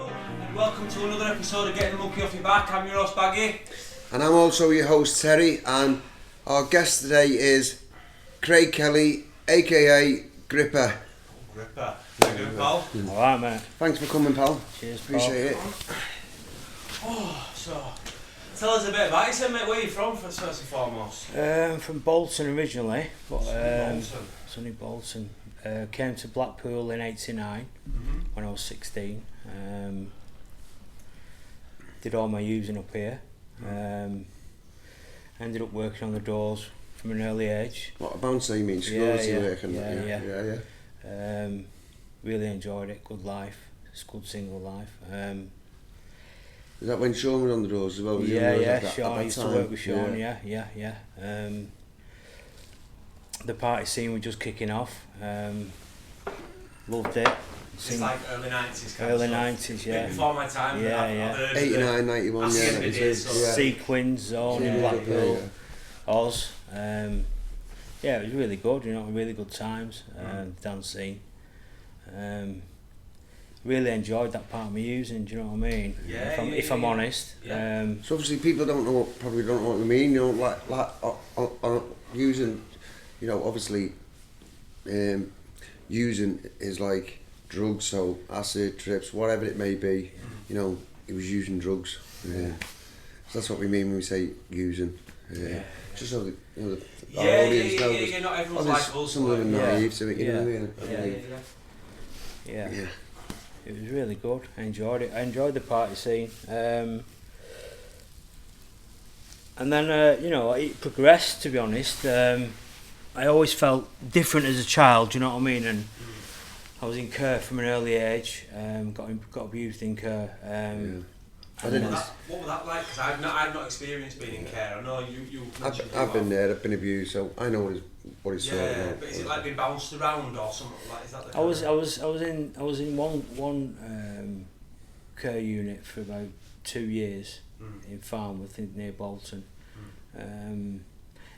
Hello and welcome to another episode of Getting the Monkey Off Your Back. I'm your host Baggy. And I'm also your host Terry, and our guest today is Craig Kelly, aka Gripper. Gripper. How you doing, pal? Alright, mate. Thanks for coming, pal. Cheers, pal. Appreciate it. So tell us a bit about yourself, mate. Where are you from, first and foremost? From Bolton originally, but Bolton. Sunny Bolton. Came to Blackpool in '89 when I was 16. Did all my using up here. Ended up working on the doors from an early age. What a bouncer, you mean? Security work and that, yeah. Really enjoyed it. Good life. It's a good single life. Is that when Sean was on the doors as well? Was he on the doors at that Sean. I used to work with Sean. Yeah. The party scene was just kicking off. Loved it. It's like early 90s kind Early of stuff. 90s, yeah. Before my time. Yeah, I've heard of 89, 91, I've yeah. seen that the was days, it, so- yeah. Sequins, Zone in Blackpool, Oz. Yeah, it was really good, really good times, dance scene. Really enjoyed that part of my using, do you know what I mean? Yeah, if I'm honest. Yeah. So obviously people probably don't know what I mean, like using, obviously using is like drugs, so acid, trips, whatever it may be, he was using drugs. So that's what we mean when we say using. Just so the our audience knows. Not everyone's like us. Some of them are naive to it, you know what I mean? Yeah. It was really good. I enjoyed it. I enjoyed the party scene. And then, it progressed, to be honest. I always felt different as a child, do you know what I mean? And I was in care from an early age, got abused in care. What was that like? Because I've not experienced being in care. I know you mentioned I've been there, I've been abused, so I know what he's talking about. But is it like being bounced around or something like? Is that the I was in one care unit for about 2 years in Farnworth near Bolton.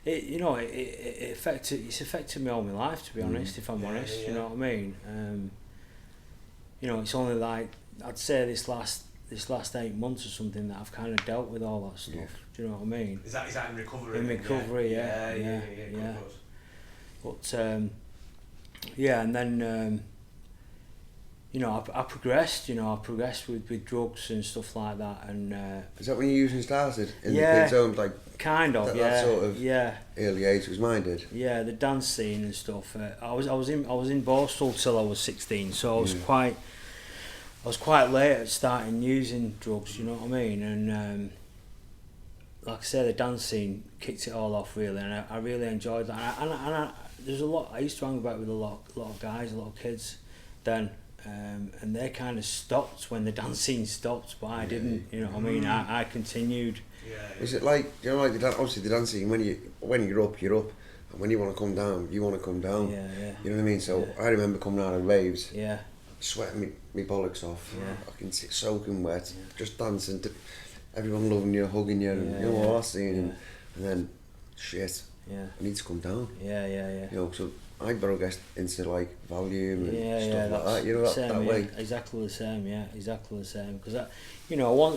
It affected me all my life, to be honest. If I'm honest, you know what I mean. It's only like I'd say this last 8 months or something that I've kind of dealt with all that stuff. Do you know what I mean? Is that in recovery? In recovery, yeah. But and then I progressed. I progressed with drugs and stuff like that. And is that when your using started in the kids' homes, like kind of that sort of early age? Was mine did. Yeah, the dance scene and stuff. I was in Borstal till I was 16, so I was quite late at starting using drugs. You know what I mean? And like I say, the dance scene kicked it all off really, and I really enjoyed that. And there's a lot. I used to hang about with a lot of guys, a lot of kids then. And they kind of stopped when the dance scene stopped, but I didn't. You know what I mean? I continued. Is it like obviously the dance scene, when you're up, and when you want to come down, you want to come down. Yeah. You know what I mean? So I remember coming out of raves, sweating me bollocks off, fucking soaking wet, just dancing, everyone loving you, hugging you, and you know what I was saying, and then shit. I need to come down. So I progressed into like volume and stuff like that. That way. Exactly the same. Because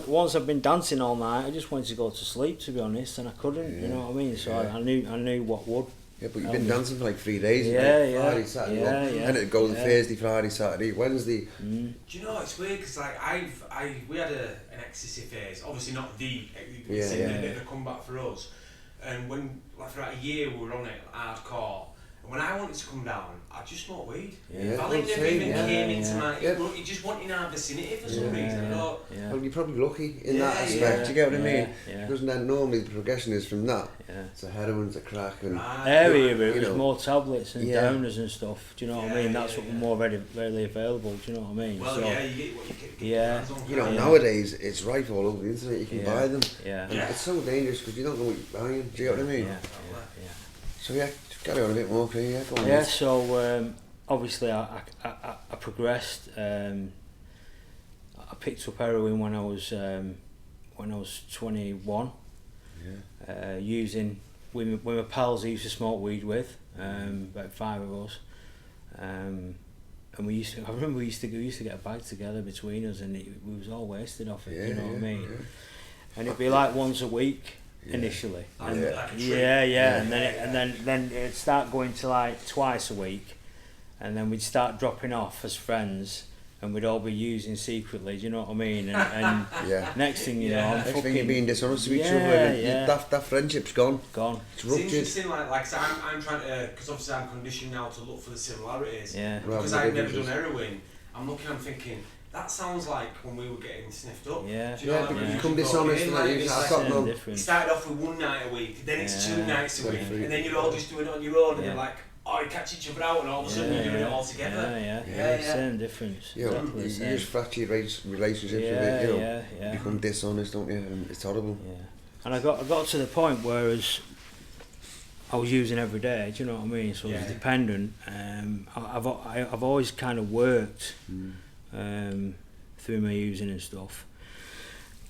once I've been dancing all night, I just wanted to go to sleep, to be honest, and I couldn't. You know what I mean? So I knew what would. Yeah, but you've been dancing for like 3 days. Friday, Saturday, and it'd go Thursday, Friday, Saturday, Wednesday. Do you know it's weird? Because like we had an ecstasy phase. Obviously not the bit of a comeback for us. And when like for about a year we were on it hardcore. And when I wanted to come down, I just smoked weed. Valley never even came into my. You just want in our vicinity for some reason. Well, you're probably lucky in that aspect. You get what I mean? Because then normally the progression is from that to heroin to crack and. It was more tablets and downers and stuff. Do you know what I mean? That's what were more readily available. Do you know what I mean? Well, you get what you get. Nowadays it's right all over the internet. You can buy them. And it's so dangerous because you don't know what you're buying. Do you get what I mean? So carry on a bit more, please. Go on. So obviously I progressed. I picked up heroin when I was 21. Using with my pals I used to smoke weed with, about 5 of us. I remember we used to get a bag together between us, and we was all wasted off it. You know what I mean? Yeah. And it'd be like once a week initially. And then it'd start going to like twice a week, and then we'd start dropping off as friends. And we'd all be using secretly, do you know what I mean? And next thing you know, I'm next fucking... thing you're being dishonest with each other, and that friendship's gone. It's ruptured. It's interesting, like so I'm trying to, because obviously I'm conditioned now to look for the similarities. Yeah. Because I've never done heroin, I'm thinking, that sounds like when we were getting sniffed up. Yeah. Do you know what I mean? You become dishonest, it started off with one night a week, then it's 2 nights a week, and then you're all just doing it on your own, and you're like, you catch each other out, and all of a sudden you're doing it all together. Same difference. You just fracture your relationships with it, you become dishonest, don't you? And it's horrible. Yeah. And I got to the point where I was using every day, do you know what I mean? So I was dependent. I've always kind of worked through my using and stuff.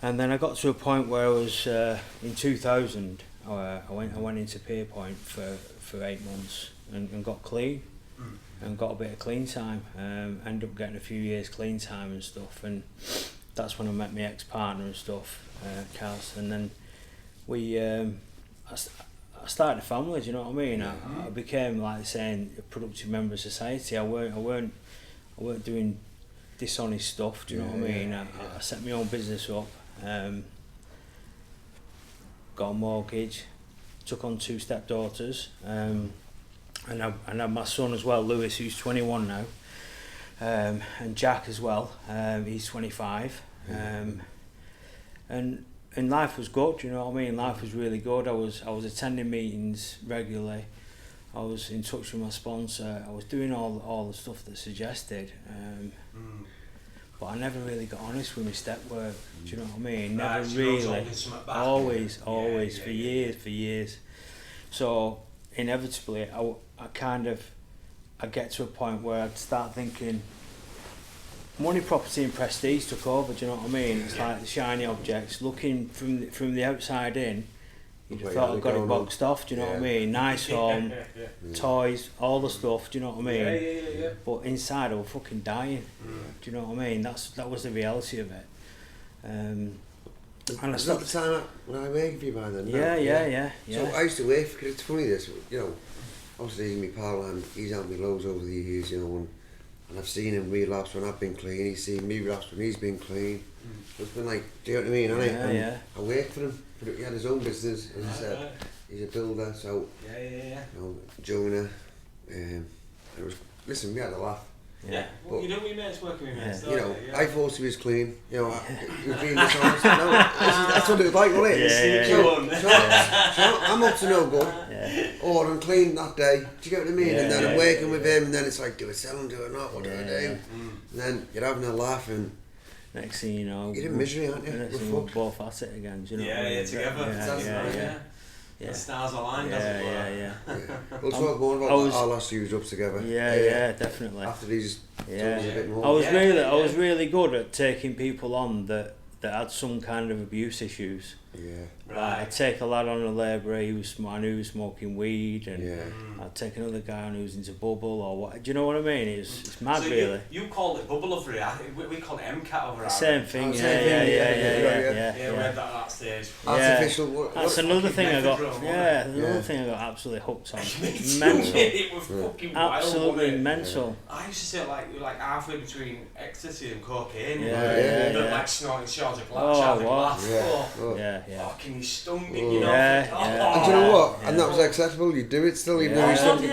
And then I got to a point where I was in 2000. I went into Pierpoint for 8 months and got clean and got a bit of clean time. Ended up getting a few years clean time and stuff, and that's when I met my ex-partner and stuff, Kaz. And then I started a family. Do you know what I mean? I became, like saying, a productive member of society. I weren't doing dishonest stuff. Do you know what I mean? I set my own business up. Got a mortgage, took on 2 stepdaughters, and I have my son as well, Lewis, who's 21 now, and Jack as well, he's 25, and life was good. You know what I mean? Life was really good. I was attending meetings regularly. I was in touch with my sponsor. I was doing all the stuff that's suggested. But I never really got honest with my step work. Do you know what I mean? Never really. Always, for years. So inevitably, I get to a point where I'd start thinking, money, property, and prestige took over. Do you know what I mean? It's like the shiny objects. Looking from the outside in, you'd have thought I'd got it boxed off. Do you know what I mean? Nice home, toys, all the stuff. Do you know what I mean? But inside, I was fucking dying. Do you know what I mean? That was the reality of it. And it's not the time when I worked for you by then. Yeah. So I used to work for, it's funny this, you know, obviously he's my pal and he's helped me loads over the years, you know, and I've seen him relapse when I've been clean, he's seen me relapse when he's been clean. So it's been like, do you know what I mean? I worked for him, but he had his own business, as I said, he's a builder, so, you know, Jonah, it was, listen, we had a laugh. Yeah, well, you know we mates working with mates. You know, I thought he was clean. You know, he was being dishonest. No, that's what it was like, wasn't it? So I'm up to no good. Or I'm clean that day. Do you get what I mean? And then I'm working with him, and then it's like, do I sell him, do I not? What do I do? And then you're having a laugh, and next thing you know, you're in misery, aren't you? Next thing we're both at it again. Do you know? Yeah, together. The stars aligned, as it were. We'll talk more about our last few jobs together. Yeah, definitely. After these, a bit more. I was really good at taking people on that had some kind of abuse issues. Yeah. Right. I'd take a lad on a labourer, I knew he was smoking weed, and I'd take another guy on who was into bubble or what. Do you know what I mean? It's mad, so really. You call it bubble over here. We call it MCAT over here. Same thing. Yeah, we had that at that stage. Artificial. That's another thing I got. Another thing I got absolutely hooked on. Mental. It was fucking wild. Absolutely mental. I used to say like halfway between ecstasy and cocaine. Like snorting shots of glass. Fucking you stung me, you know. And do you know what? And that was acceptable. You do it still, even though you stung it.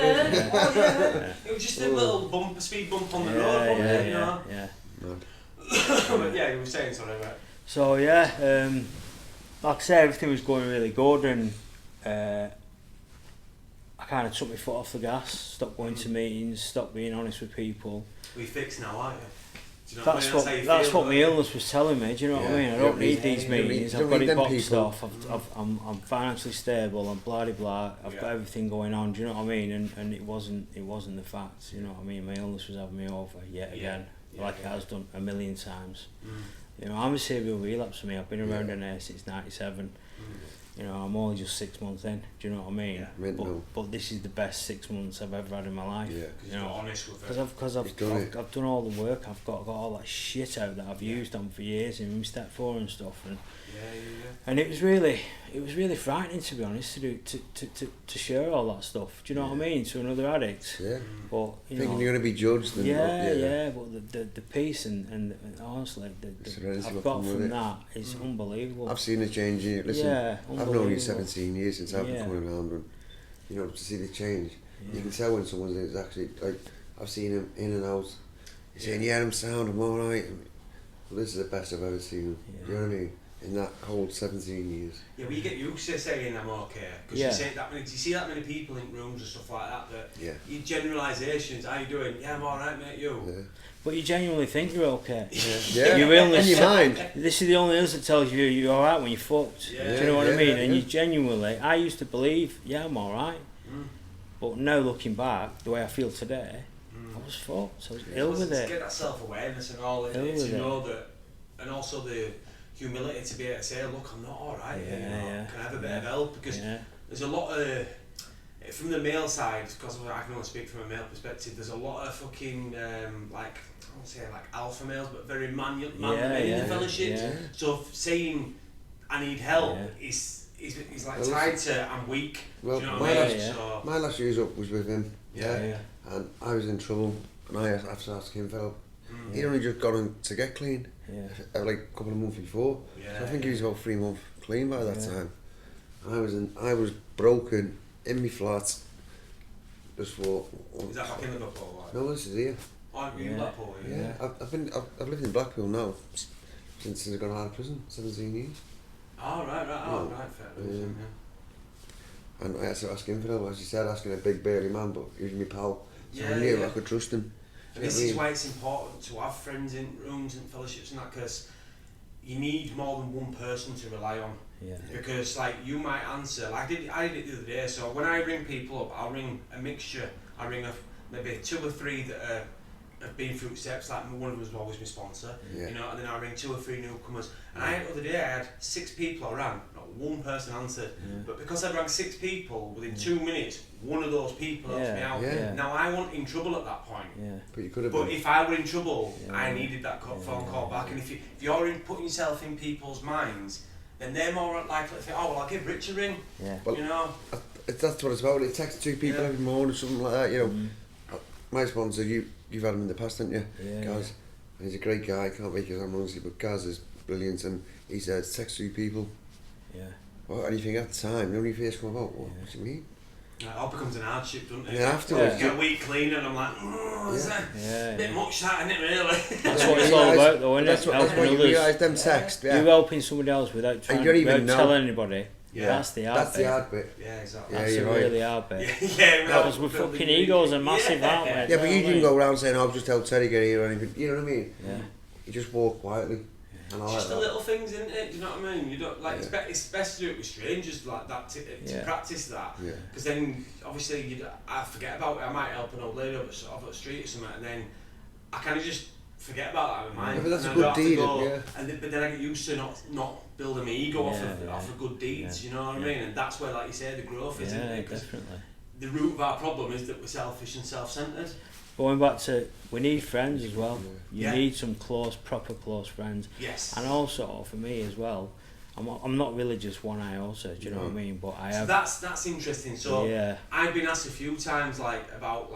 It was just a little speed bump on the road, wasn't it? You know. But you were saying something about. So like I say, everything was going really good, and I kind of took my foot off the gas, stopped going to meetings, stopped being honest with people. We fixed now, aren't you? That's what my illness was telling me. Do you know what I mean? I don't need these meetings. I've got it boxed off. I'm financially stable. I'm blah de blah. I've got everything going on. Do you know what I mean? And it wasn't the facts. You know what I mean? My illness was having me over yet again, like it has done a million times. You know, I'm a serial relapse for me. I've been around NA since '97. you know, I'm only just 6 months in. Do you know what I mean? Yeah. But this is the best 6 months I've ever had in my life. Yeah. Because you're honest with it. Because I've done all the work. I've got all that shit out that I've used on for years in step 4 and stuff. And and it was really frightening, to be honest, to share all that stuff. Do you know what I mean? To another addict. Yeah. But thinking you're going to be judged. And but the peace and honestly, the I've got from that is unbelievable. I've seen the change in you. Listen, I've known you 17 years since I've been coming around, and you know, to see the change, you can tell when someone's actually like. I've seen him in and out. He's saying, "Yeah, I'm sound, I'm alright." Well, this is the best I've ever seen him. Do you know what I mean? In that whole 17 years. Yeah, well, you get used to saying I'm okay, because you say that many. Do you see that many people in rooms and stuff like that? That your generalisations. How you doing? Yeah, I'm alright, mate. You. Yeah. But you genuinely think you're okay. Yeah. Your illness, in your mind. This is the only illness that tells you you're alright when you're fucked. Yeah. Do you know what I mean? And you genuinely, I used to believe, I'm alright. But now looking back, the way I feel today, I was fucked. I was ill with it. To get that self-awareness and all, to know that, and also the humility to be able to say, look, I'm not alright, can I have a bit of help? Because there's a lot of, from the male side, because I can only speak from a male perspective, there's a lot of fucking, like, I won't say like alpha males, but very manly men in the fellowships. Yeah. So saying I need help is like tied to I'm weak. Well, do you know what I mean? So my last use up was with him. And I was in trouble, and I had to ask him for help. He'd only just got him to get clean, like a couple of months before. So I think he was about 3 months clean by that time. I was broken in my flat. Just for. Is that back in Liverpool? Like? No, this is here. Oh, you Blackpool? Yeah. I've lived in Blackpool now since I got out of prison, 17 years. Oh right, fair. And I had to ask him for help, as you said, asking a big burly man, but he was my pal, so I knew I could trust him. And this is why it's important to have friends in rooms and fellowships and that, because you need more than one person to rely on. Because like you might answer, like I did it the other day. So when I ring people up, I'll ring a mixture. I ring maybe 2 or 3 that have been through steps. Like one of them was always my sponsor, you know. And then I ring 2 or 3 newcomers. And the other day I had 6 people I rang, not one person answered. But because I rang 6 people within 2 minutes, one of those people helped me out. Now I wasn't in trouble at that point. But you could have. But if I were in trouble, I needed that phone call back. And if you're putting yourself in people's minds, then they're more likely to think, oh well, I'll give Rich a ring. Well, you know. That's what it's about. It takes 2 people every morning or something like that. You know, my sponsor, you've had him in the past, haven't you? Gaz. And he's a great guy. I can't make his own honestly, but Gaz is brilliant, and he says text 2 people. Well, anything at the time, when you first come about, what do you mean? It all becomes an hardship, doesn't it? Yeah, afterwards. You get a week clean and I'm like, is that a bit much that, isn't it, really? That's what it's all about though, isn't it? That's what you realise, them text, You're helping somebody else without trying to tell anybody. That's the hard bit. That's the hard bit. Yeah, exactly. That's the really hard bit. Because we're fucking egos are massive, aren't we? Yeah, but you didn't go around saying, I'll just help Teddy get here or anything. You know what I mean? You just walk quietly. And it's just the little things, isn't it? Do you know what I mean? You don't like. It's best to do it with strangers like that to practice that. Because then obviously I forget about it. I might help an old lady off the street or something, and then I kind of just forget about that in my mind. Yeah, but that's a good deed. But then I get used to not building my ego off of good deeds. You know what I mean? And that's where, like you say, the growth is, isn't it? Definitely. The root of our problem is that we're selfish and self-centered. Going back to, we need friends as well. You need some proper close friends. Yes. And also for me as well, I'm not really just one iota. Do you know what I mean? But I have. So that's interesting. So I've been asked a few times about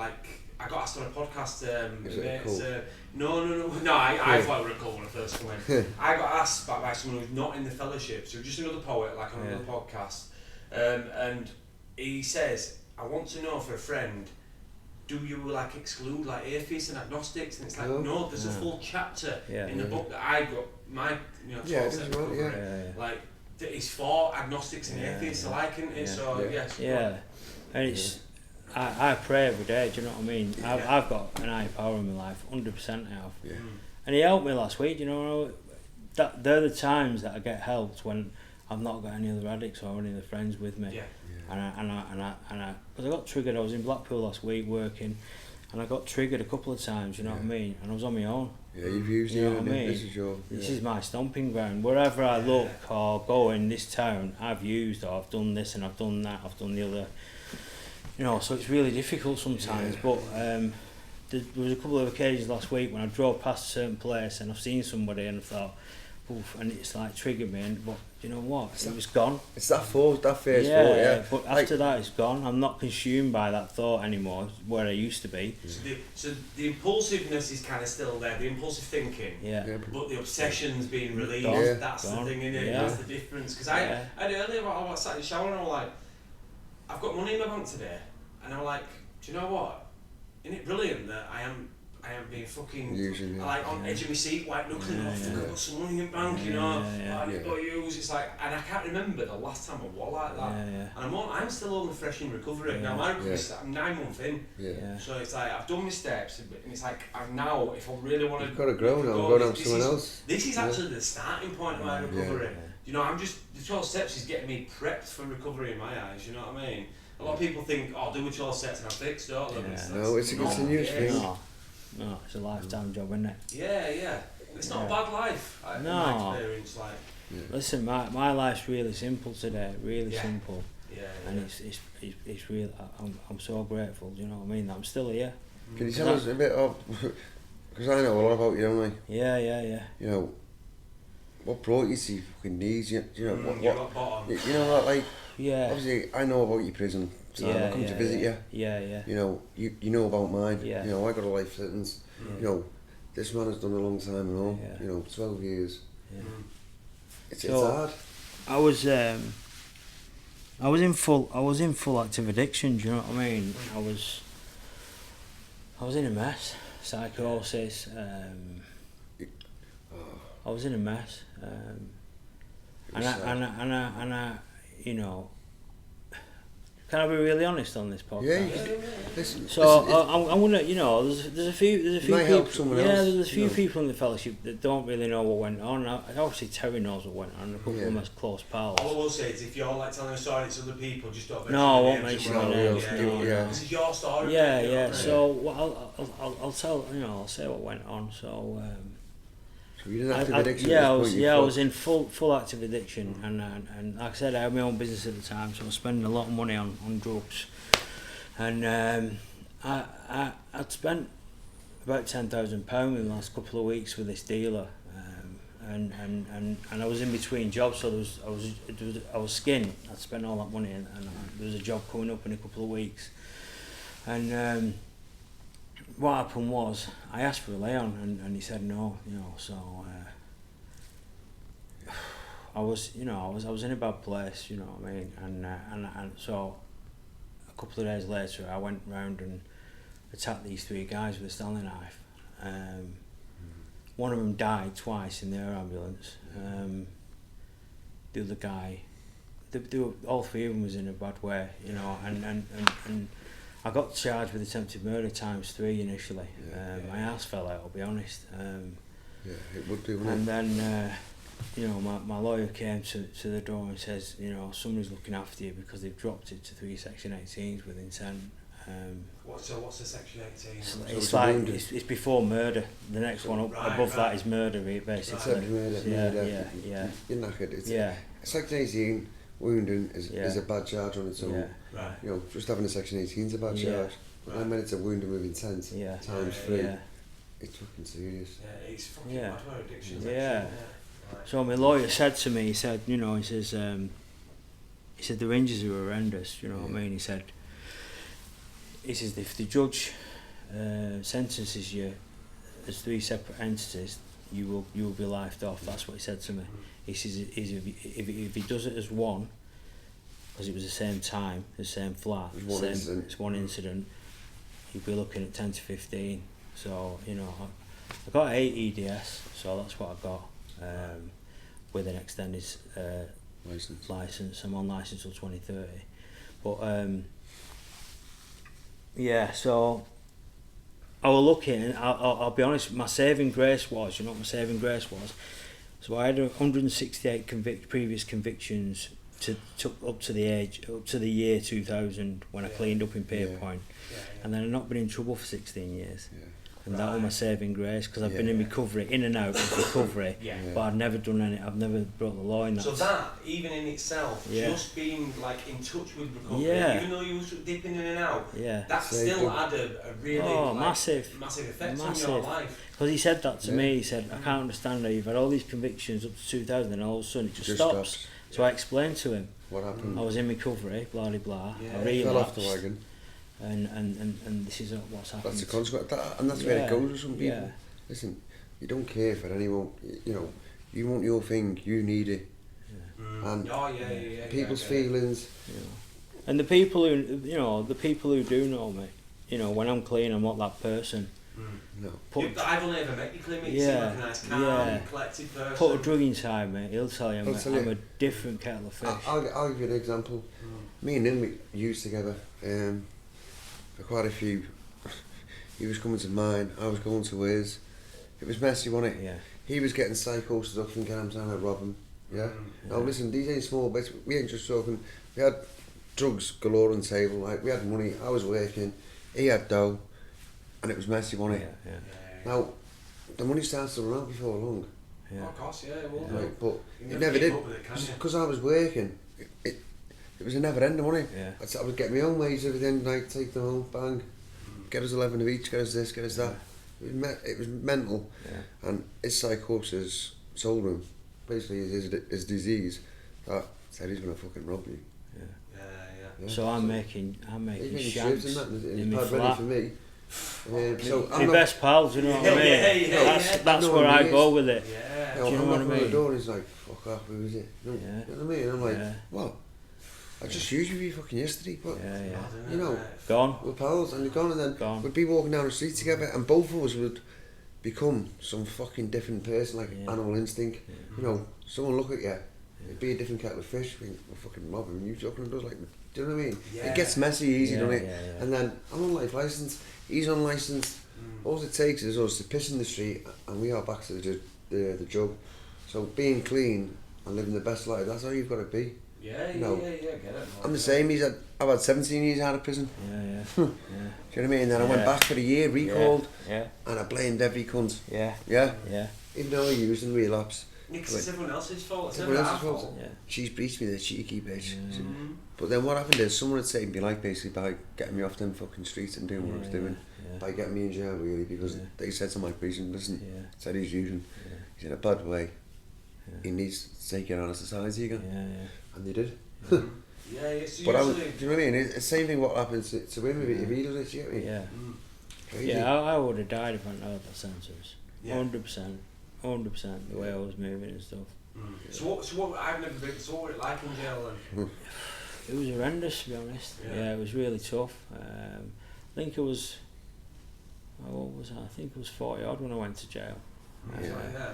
I got asked on a podcast. Is it cool? No. I thought it was cool when I first came in. I got asked by someone who's not in the fellowship, so just another poet, like on another podcast, and he says, I want to know for a friend, do you exclude atheists and agnostics? And it's like, no, there's a full chapter in the book that I got, my 12 step program, that is for agnostics and atheists alike, isn't it? So and it's, I pray every day, do you know what I mean? I've got an higher power in my life, 100% I have. And he helped me last week, you know, they're the times that I get helped when I've not got any other addicts or any other friends with me. And I because I got triggered. I was in Blackpool last week working, and I got triggered a couple of times, you know what I mean? And I was on my own. Yeah, you've used it, you know what I mean? This is my stomping ground. Wherever I look or go in this town, I've used, or I've done this and I've done that, I've done the other. You know, so it's really difficult sometimes. But there was a couple of occasions last week when I drove past a certain place and I've seen somebody and I thought, oof, and it's like triggered me. But you know what? It was gone. It's that phase thought, yeah. But after that, it's gone. I'm not consumed by that thought anymore, where I used to be. So the impulsiveness is kind of still there, the impulsive thinking. Yeah. But the obsession's being released. Gone. That's Gone. the thing, innit? Yeah. That's the difference. Because I earlier I was sat in the shower and I was like, I've got money in my bank today, and I'm like, do you know what? Isn't it brilliant that I am being fucking like on edge of my seat, white knuckling off. I've got some money in the bank, you know. I've got to use. It's like, and I can't remember the last time I was like that. And I'm still only fresh in recovery. Now my recovery, I'm 9 months in. So it's like I've done my steps, and it's like I'm now, if I really want to, you've got to grow now. Go down to someone else. This is actually the starting point of my recovery. You know, the 12 steps is getting me prepped for recovery in my eyes. You know what I mean? A lot of people think, oh, do a 12 steps and I'm fixed, don't they? No, it's a continuous thing. No, it's a lifetime job, isn't it? Yeah. It's not a bad life. In my experience, like. Listen, my life's really simple today. Really simple. And it's real. I'm so grateful. Do you know what I mean? That I'm still here. Can you tell us a bit of? Because I know a lot about you, don't I? Yeah. You know, what brought you to your fucking knees? You know what? You know what, like. Yeah. Obviously, I know about your prison time. I come to visit you. Yeah. You know, you know about mine. Yeah. You know, I got a life sentence. You know, this man has done a long time and all. You know, 12 years. Yeah. It's hard. I was in full active addiction. Do you know what I mean? I was in a mess. Psychosis. I was in a mess. And I, you know, can I be really honest on this podcast? Yeah. Listen, I'm gonna, you know, there's a few people. Help someone else, there's a few people in the fellowship that don't really know what went on. Obviously, Terry knows what went on. A couple of my close pals. All I will say is, if you're like telling a story to other people, just don't. No, I won't mention their names. This is your story. Yeah. So I'll tell, you know, I'll say what went on. So. You didn't have addiction. I was in full active addiction, and like I said, I had my own business at the time, so I was spending a lot of money on drugs, and I'd spent about £10,000 in the last couple of weeks with this dealer, and I was in between jobs, so I was skinned. I'd spent all that money, and there was a job coming up in a couple of weeks, and. What happened was, I asked for a lay-on and he said no, you know, so I was in a bad place, you know what I mean, and so a couple of days later I went round and attacked these 3 guys with a Stanley knife. One of them died twice in their ambulance. The other guy, all 3 of them was in a bad way, you know, and I got charged with attempted murder ×3 initially. My ass fell out, I'll be honest. It would do, wouldn't it? And then, you know, my lawyer came to the door and says, you know, somebody's looking after you because they've dropped it to 3 Section 18s with intent. What's a Section 18? It's like it's before murder. The next one up above that is murder, basically. Murder. You're knackered. Section 18 wounding is a bad charge on its own. You know, just having a Section 18 is a bad charge. I mean, it's a wounding with intent ×3. It's fucking serious. It's fucking bad for addiction. So my lawyer said to me, he said the ranges are horrendous. You know what I mean? He said if the judge sentences you as 3 separate entities, you will be lifed off. That's what he said to me. He says if he does it as one, because it was the same time, the same flat, it's one incident, you'd be looking at 10 to 15. So, you know, I got 8 EDS, so that's what I got, with an extended license. I'm on license till 2030. But, so I was looking, and I'll be honest, my saving grace was, you know what my saving grace was? So I had 168 previous convictions up to the year 2000 when I cleaned up in Pierpoint, and then I've not been in trouble for 16 years. And that was my saving grace, because I've been in recovery, in and out of recovery, but I've never done I've never brought the law in that. So that, even in itself, just being like in touch with recovery, even though you was dipping in and out, that still had a really massive effect on your life. Because he said that to me, he said, I can't understand how you've had all these convictions up to 2000 and all of a sudden it just stops. So I explained to him what happened. I was in recovery, blah blah blah. I relapsed. Fell off the wagon. And this is what's happened. That's the consequence, and that's where it goes with some people. Listen, you don't care for anyone, you know, you want your thing, you need it. And people's feelings. And the people who do know me, you know, when I'm clean, I'm not that person. No. I've only ever met you clean, you seem like a nice, calm, collected person. Put a drug inside me, he'll tell you I'm a different kettle of fish. I'll give you an example. Me and him, we used together. For quite a few. He was coming to mine, I was going to his. It was messy, wasn't it? He was getting psychosis up thinking I'm trying to rob him. Now listen, these ain't small bits, we ain't just talking. We had drugs galore on the table, like we had money, I was working, he had dough, and it was messy, wasn't it? Now, the money starts to run out before long. Of course, it will. Right, but it never did, because I was working. It was a never ending, wasn't it? I would get my own wage every day, like take them home, bang, get us 11 of each, get us this, get us that. It was mental, and his psychosis told him, basically his disease, that said he's gonna fucking rob you. So I'm making shanks in my flat. For me. So my best pals, you know what I mean? That's where I go with it. Do you know what I mean? The door and he's like, fuck off, who is it? No, you know what I mean? I'm like, what? I just used you fucking yesterday, but you know, gone. We're pals, and they're gone, and then we'd be walking down the street together, and both of us would become some fucking different person, like animal instinct. You know, someone look at you, it'd be a different kettle of fish. We're fucking mobbing, and you talking to us like, do you know what I mean? It gets messy easy, doesn't it? And then I'm on life licence, he's on licence. All it takes is us to piss in the street, and we are back to the jug. So being clean and living the best life, that's how you've got to be. Get it. I'm the same. I've had 17 years out of prison. Do you know what I mean? Then I went back for a year, recalled, and I blamed every cunt. Even though I used and relapsed. Because it's everyone else's fault. It's never our fault. She's breached me, the cheeky bitch. But then what happened is someone had saved my life basically by getting me off them fucking streets and doing what I was doing. By getting me in jail really, because they said to my prison, listen, said he's using, he's in a bad way. He needs to take it out of society again. And they did. So but do you know what I mean? It's the same thing what happens to him if he does it, do you know what I mean? Crazy. I would have died if I hadn't had that sentence. 100%, the way I was moving and stuff. So what I've never been, so what was it like in jail then? It was horrendous, to be honest. It was really tough. I think it was, what was I think it was 40 odd when I went to jail.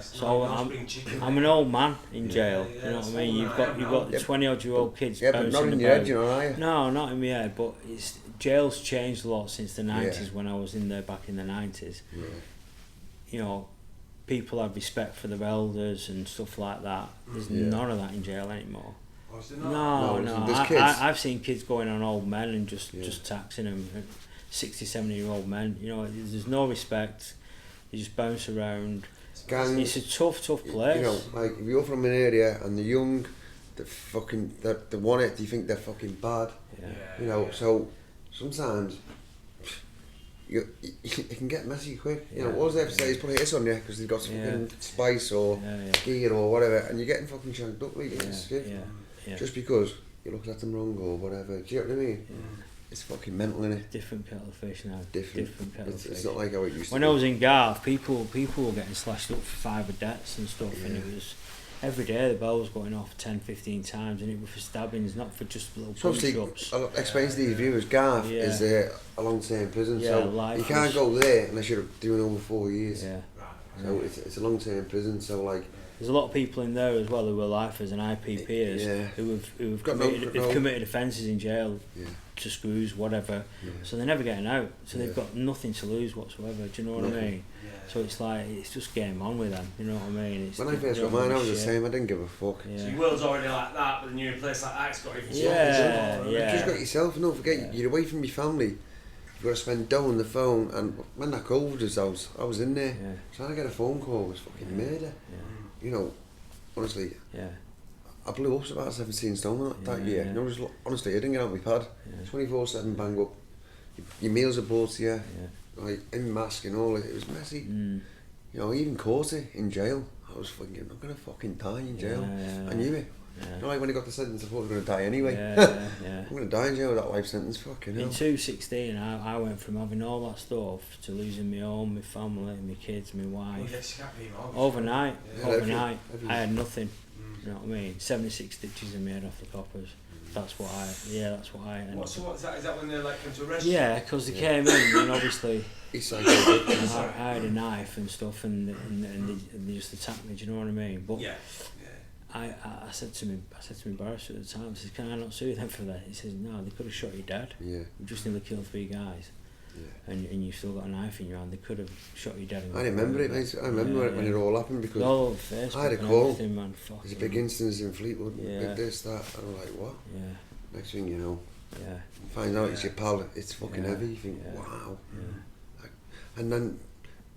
So I'm an old man in jail. You know what I mean? You've got 20-odd-year-old kids. Yeah, but not in your head, you know, are you? No, not in my head. But jail's changed a lot since the 90s when I was in there back in the 90s. You know, people have respect for their elders and stuff like that. There's none of that in jail anymore. No. I've seen kids going on old men and just taxing them. 60, 70-year-old men. You know, there's no respect. You just bounce around. It's a tough place. You know, like if you're from an area and the young, they want it, they think they're fucking bad. You know, so sometimes it can get messy quick. You know, all they have to say is put a hit on you because they've got some fucking spice or gear or whatever, and you're getting fucking shanked up like just because you looked at them wrong or whatever. Do you know what I mean? It's fucking mental, innit? Different kettle of fish now. Different kettle of fish. It's not like how it used to be. When I was in Garth, people were getting slashed up for 5 debts and stuff, and it was every day the bell was going off 10, 15 times, and it was for stabbings, not for just little punch-ups. I'll explain to these viewers, Garth is a long-term prison, so you can't go there unless you're doing over 4 years. So it's a long-term prison, so like... There's a lot of people in there as well who were lifers and IPPers who have committed offences in jail. to screws, whatever. So they're never getting out. So they've got nothing to lose whatsoever. Do you know what I mean? Yeah. So it's like it's just game on with them. You know what I mean? It's when I first got mine, I was the same. I didn't give a fuck. Yeah. So your world's already like that, but then you're in a place like that, it's got even Yeah. You just got yourself, and don't forget, you're away from your family. You've got to spend dough on the phone, and when that COVID was out, I was in there. Yeah. Trying to get a phone call was fucking murder. Yeah. You know, honestly, Yeah. I blew up to about 17 stone that year. Yeah. You know, just, honestly, I didn't get out my pad. Yeah. 24/7 bang up. Your meals are brought to you, Yeah. like in mask and all. It was messy. Mm. You know, I even caught it in jail. I was thinking, I'm gonna fucking die in jail. I knew it. Yeah. You know, like when I got the sentence, I thought I was gonna die anyway. Yeah. I'm gonna die in jail with that life sentence. Fucking hell. In 2016, I went from having all that stuff to losing my home, my family, my kids, my wife. Overnight, everything. I had nothing. You know what I mean? 76 stitches in my head off the coppers. That's what I ended up. So what is that? Is that when they like came to arrest you? Yeah, because they came in and obviously I had a knife and stuff and they just attacked me. Do you know what I mean? But I said to my barrister at the time, I said, can I not sue them for that? He says, no, they could have shot you dead. Yeah. We just nearly killed 3 guys. Yeah. And you've still got a knife in your hand. They could have shot you dead. I remember it, mate. I remember it when it all happened because I had a call. There's a big instance in Fleetwood, big this, that. And I'm like, what? Yeah. Next thing you know, find out it's your pal. It's fucking heavy. You think, wow. Yeah. And then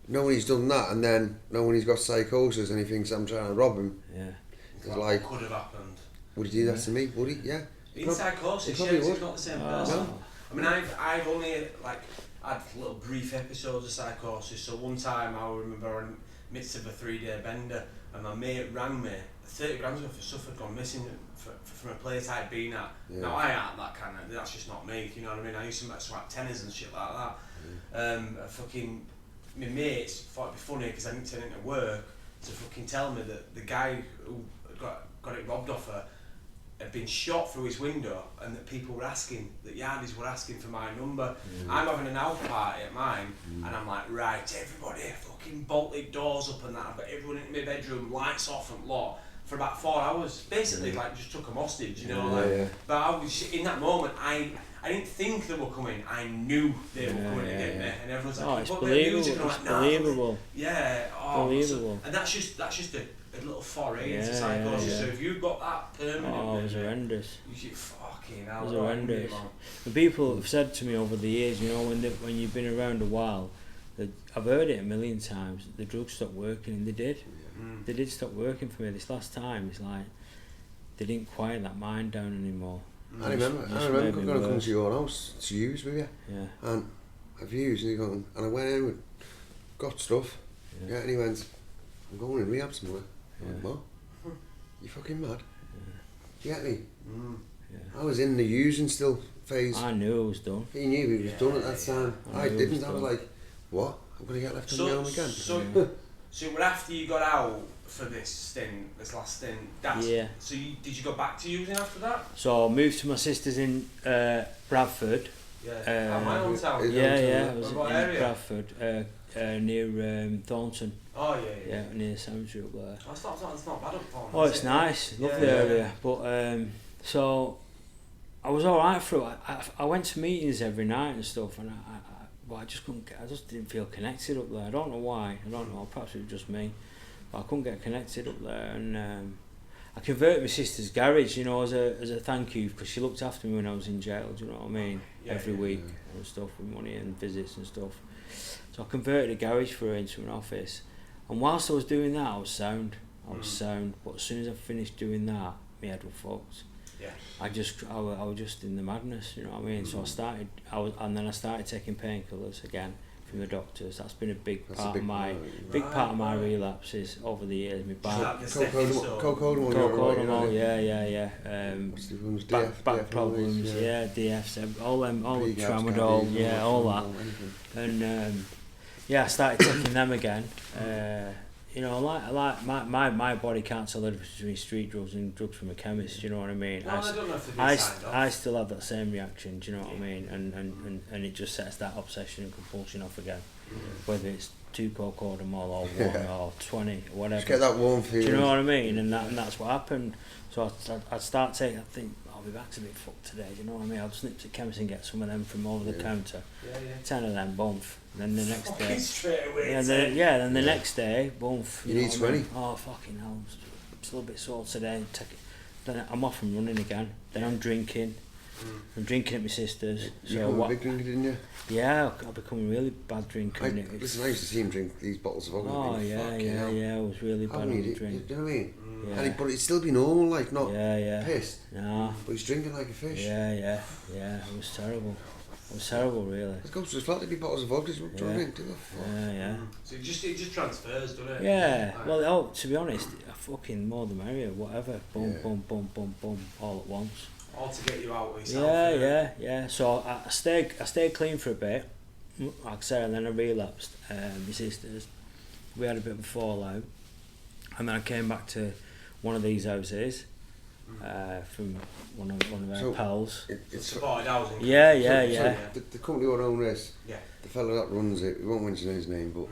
knowing he's done that, and then knowing he's got psychosis, and he thinks I'm trying to rob him. Yeah. It's like, could have happened. Would he do that to me? Would he? Yeah. In psychosis, he's not the same person. No. I mean, I've only like had little brief episodes of psychosis. So one time I remember I was in the midst of a 3-day bender, and my mate rang me. 30 grams worth of stuff had gone missing from a place I'd been at. Yeah. Now I aren't that kind of. That's just not me. You know what I mean? I used to swap tennis and shit like that. Fucking my mates thought it'd be funny because I didn't turn into work to fucking tell me that the guy who got it robbed off her had been shot through his window, and that people were asking, that yardies were asking for my number. I'm having an house party at mine, and I'm like, right, everybody, fucking bolted doors up and that. I've got everyone in my bedroom, lights off and lot, for about 4 hours. Basically, like, just took them hostage, you know. But I was, in that moment, I didn't think they were coming. I knew they were coming to get me, and everyone's like, it's believable. It's believable. Yeah. Believable. And that's just a little foray into psychosis. So if you've got that permanent, it was horrendous. You should fucking hell. It was horrendous. The people have said to me over the years, you know, when you've been around a while, that I've heard it a million times. The drugs stopped working, and they did. They did stop working for me. This last time, it's like they didn't quiet that mind down anymore. I remember going to come to your house to use with you. Yeah. And I've used, and I went in and got stuff. Yeah. And he went, I'm going in rehab somewhere. I went, what? You fucking mad? You get me? Yeah. I was in the using still phase. I knew it was done. He knew he was done at that time. I didn't. I was like, what? I'm going to get left on my own again. So after you got out for this last stint, so did you go back to using after that? So I moved to my sister's in Bradford. Yeah. My own town. I was in Bradford, near Thornton. Oh yeah. Yeah, near the cemetery up there. It's not bad up Thornton. Oh, it's nice, lovely area. But so I was all right for it. I went to meetings every night and stuff, and I just couldn't. I just didn't feel connected up there. I don't know why. I don't know. Perhaps it was just me, but I couldn't get connected up there. And I converted my sister's garage, you know, as a thank you, because she looked after me when I was in jail. Do you know what I mean? Every week and stuff, with money and visits and stuff. So I converted a garage for her into an office. And whilst I was doing that, I was sound. But as soon as I finished doing that, my head was fucked. Yeah. I was just in the madness, you know what I mean? So I started taking painkillers again from the doctors. That's been a big part of my relapses over the years. My back, Cocodamol, back problems, DFs, all the tramadol, all that, and I started taking them again. You know, like my body can't tell the difference between street drugs and drugs from a chemist. You know what I mean? I don't know if I still have that same reaction. Do you know what I mean? And it just sets that obsession and compulsion off again. Whether it's 2 Cocodamol or 1 or 20 or whatever. Just get that warm feeling. Do you know what I mean? And that's what happened. So I'd start taking. I think my back's a bit fucked today, do you know what I mean? I'll just nip to chemist and get some of them from over the counter. 10 of them, bump. Then the next day. Straight away. Then the next day, bump. You need 20. Oh, fucking hell. I'm still a bit sore today. Then I'm off and running again. Then I'm drinking. I'm drinking at my sister's. You became a big drinker, didn't you? Yeah, I've become a really bad drinker. Listen, I used to see him drink these bottles of vodka. Oh, yeah, I was really bad on the drink. Do you know what I mean? Yeah. But he'd still be normal, like, not pissed. No. But he's drinking like a fish. Yeah, it was terrible. It was terrible, really. Let's go to his flat, there'd be bottles of vodka, so what do you think? Yeah. So it just transfers, doesn't it? Yeah, well, to be honest, fucking more the merrier, whatever. Boom, boom, all at once. All to get you out with yourself. Yeah. So I stayed clean for a bit, like I said, and then I relapsed. My sisters, we had a bit of a fallout, and then I came back to one of these houses from one of our pals. It's supported housing. Yeah. So the company we own this, the fellow that runs it, we won't mention his name, but